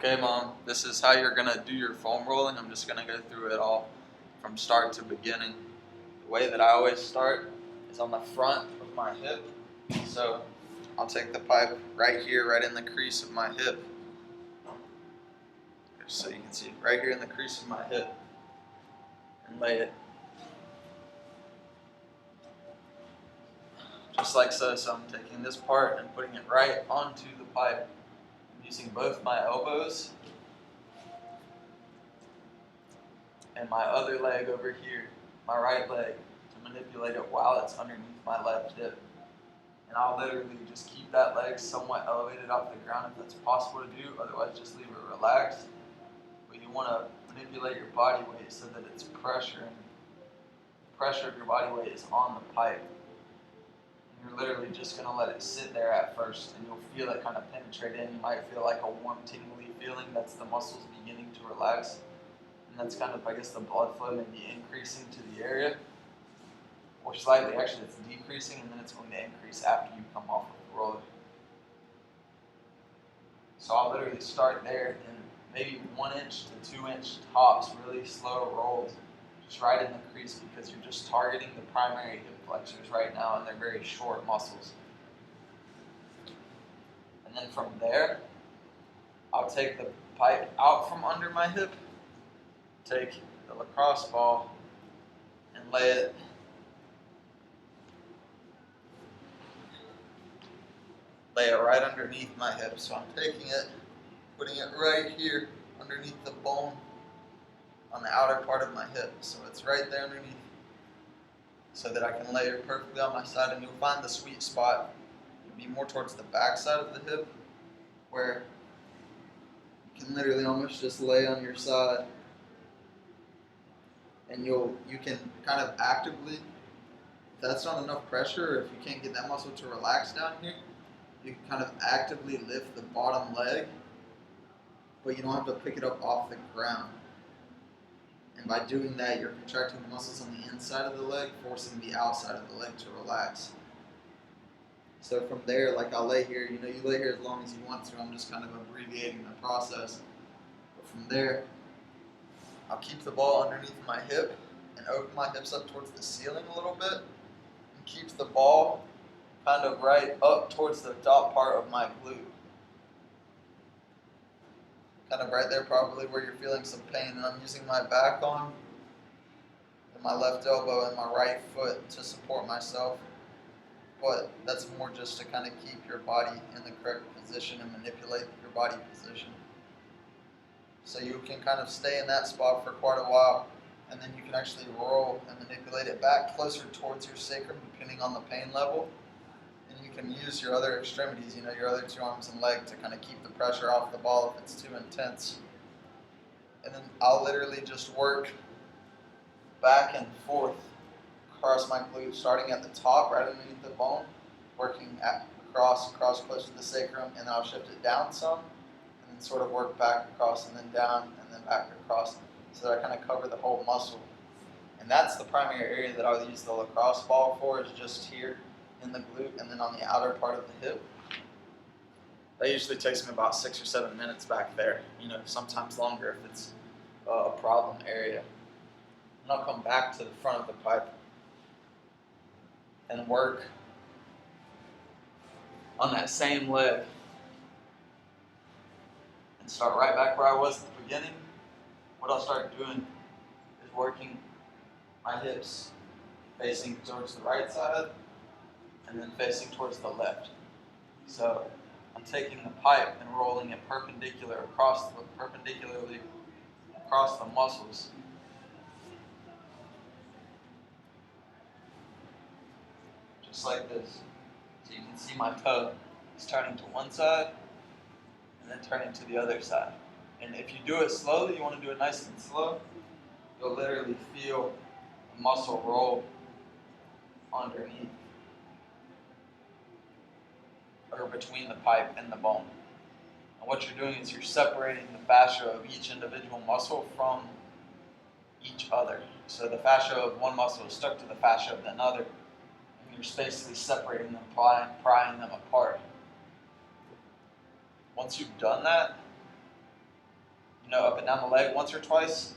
Okay, Mom, this is how you're gonna do your foam rolling. I'm just gonna go through it all from start to beginning. The way that I always start is on the front of my hip. So I'll take the pipe right here, right in the crease of my hip. So you can see right here in the crease of my hip and lay it just like so. So I'm taking this part and putting it right onto the pipe. I'm using both my elbows and my other leg over here, my right leg, to manipulate it while it's underneath my left hip. And I'll literally just keep that leg somewhat elevated off the ground if that's possible to do, otherwise just leave it relaxed. But you want to manipulate your body weight so that it's pressure, and the pressure of your body weight is on the pipe. And you're literally just going to let it sit there at first, and you'll feel it kind of penetrate in. You might feel like a warm, tingly feeling. That's the muscles beginning to relax. And that's kind of, I guess, the blood flow maybe increasing to the area. Or slightly, actually it's decreasing, and then it's going to increase after you come off of the roller. So I'll literally start there in maybe 1 inch to 2 inch tops, really slow rolls, just right in the crease, because you're just targeting the primary hip flexors right now, and they're very short muscles. And then from there, I'll take the pipe out from under my hip, take the lacrosse ball, and lay it right underneath my hip. So I'm taking it, putting it right here underneath the bone on the outer part of my hip. So it's right there underneath, so that I can lay it perfectly on my side. And you'll find the sweet spot to be more towards the back side of the hip, where you can literally almost just lay on your side, and you can kind of actively, if that's not enough pressure, or if you can't get that muscle to relax down here, you can kind of actively lift the bottom leg, but you don't have to pick it up off the ground. And by doing that, you're contracting the muscles on the inside of the leg, forcing the outside of the leg to relax. So from there, like I'll lay here, you lay here as long as you want to. I'm just kind of abbreviating the process. But from there, I'll keep the ball underneath my hip and open my hips up towards the ceiling a little bit, and keep the ball kind of right up towards the top part of my glute. Kind of right there, probably where you're feeling some pain. And I'm using my back arm and my left elbow and my right foot to support myself. But that's more just to kind of keep your body in the correct position and manipulate your body position. So you can kind of stay in that spot for quite a while, and then you can actually roll and manipulate it back closer towards your sacrum, depending on the pain level. And you can use your other extremities, your other 2 arms and leg, to kind of keep the pressure off the ball if it's too intense. And then I'll literally just work back and forth across my glute, starting at the top, right underneath the bone, working across close to the sacrum, and then I'll shift it down some, and then sort of work back across, and then down, and then back across, so that I kind of cover the whole muscle. And that's the primary area that I'll use the lacrosse ball for, is just here in the glute, and then on the outer part of the hip. That usually takes me about 6 or 7 minutes back there, sometimes longer if it's a problem area. And I'll come back to the front of the pipe and work on that same leg, and start right back where I was at the beginning. What I'll start doing is working my hips facing towards the right side, and then facing towards the left. So I'm taking the pipe and rolling it perpendicularly across the muscles. Just like this. So you can see my toe is turning to one side and then turning to the other side. And if you do it slowly, you want to do it nice and slow, you'll literally feel the muscle roll underneath, or between the pipe and the bone. And what you're doing is you're separating the fascia of each individual muscle from each other. So the fascia of one muscle is stuck to the fascia of another, and you're basically separating them, prying them apart. Once you've done that, up and down the leg once or twice,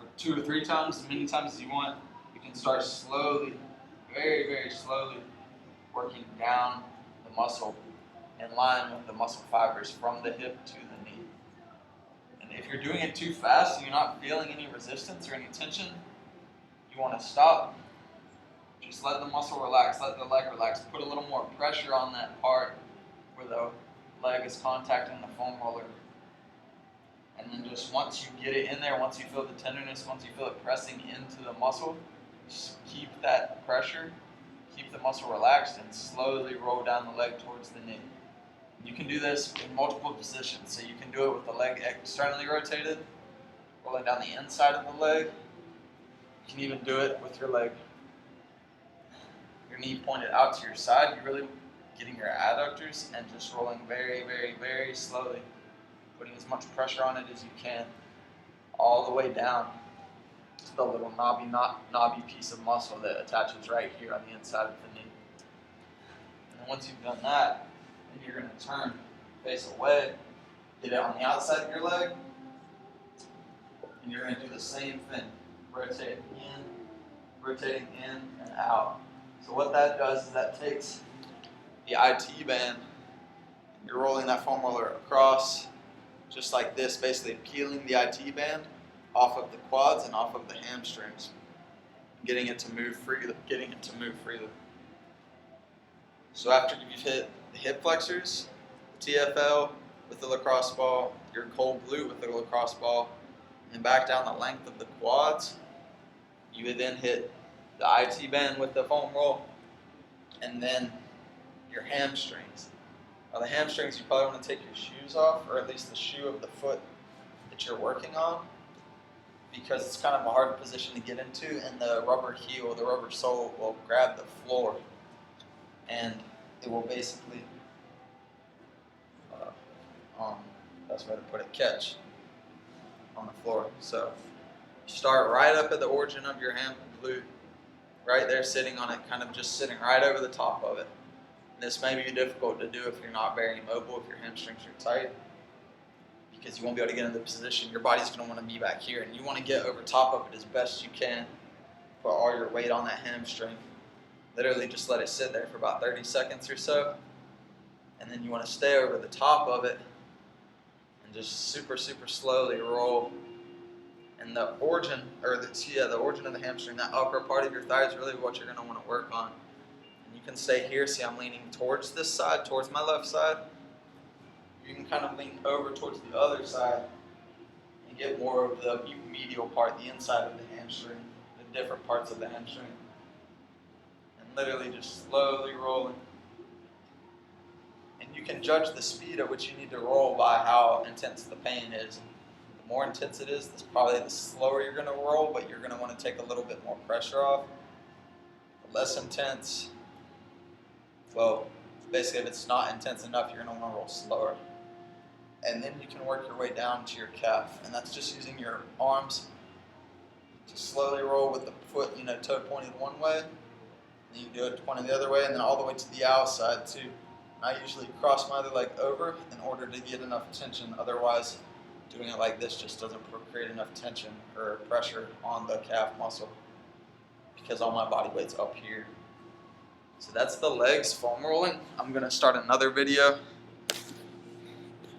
or 2 or 3 times, as many times as you want. You can start slowly, very, very slowly, working down the muscle in line with the muscle fibers from the hip to the knee. And if you're doing it too fast and you're not feeling any resistance or any tension, you want to stop. Just let the muscle relax, let the leg relax. Put a little more pressure on that part where the leg is contacting the foam roller. And then just once you get it in there, once you feel the tenderness, once you feel it pressing into the muscle, just keep that pressure, keep the muscle relaxed, and slowly roll down the leg towards the knee. You can do this in multiple positions. So you can do it with the leg externally rotated, rolling down the inside of the leg. You can even do it with your knee pointed out to your side. You're really getting your adductors and just rolling very, very, very slowly, putting as much pressure on it as you can, all the way down to the little knobby piece of muscle that attaches right here on the inside of the knee. And then once you've done that, then you're going to turn, face away, get it on the outside of your leg, and you're going to do the same thing, rotating in and out. So what that does is that takes the IT band, and you're rolling that foam roller across, just like this, basically peeling the IT band off of the quads and off of the hamstrings, getting it to move freely. So after you've hit the hip flexors, the TFL with the lacrosse ball, your cold glute with the lacrosse ball, and back down the length of the quads, you would then hit the IT band with the foam roll, and then your hamstrings. Now the hamstrings, you probably want to take your shoes off, or at least the shoe of the foot that you're working on, because it's kind of a hard position to get into, and the rubber heel, the rubber sole will grab the floor, and it will basically, that's where to put it, catch on the floor. So you start right up at the origin of your ham glute, right there sitting on it, kind of just sitting right over the top of it. And this may be difficult to do if you're not very mobile, if your hamstrings are tight, because you won't be able to get into the position. Your body's going to want to be back here, and you want to get over top of it as best you can. Put all your weight on that hamstring. Literally just let it sit there for about 30 seconds or so, and then you want to stay over the top of it and just super, super slowly roll. And the origin, the origin of the hamstring, that upper part of your thigh is really what you're going to want to work on. And you can stay here. See, I'm leaning towards this side, towards my left side. You can kind of lean over towards the other side and get more of the medial part, the inside of the hamstring, the different parts of the hamstring. And literally just slowly rolling. And you can judge the speed at which you need to roll by how intense the pain is. The more intense it is, that's probably the slower you're going to roll, but you're going to want to take a little bit more pressure off. The less intense, well, basically if it's not intense enough, you're going to want to roll slower. And then you can work your way down to your calf, and that's just using your arms to slowly roll with the foot, toe pointed one way, and you can do it pointed the other way, and then all the way to the outside too. And I usually cross my other leg over in order to get enough tension. Otherwise, doing it like this just doesn't create enough tension or pressure on the calf muscle, because all my body weight's up here. So that's the legs foam rolling. I'm going to start another video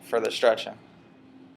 for the stretching.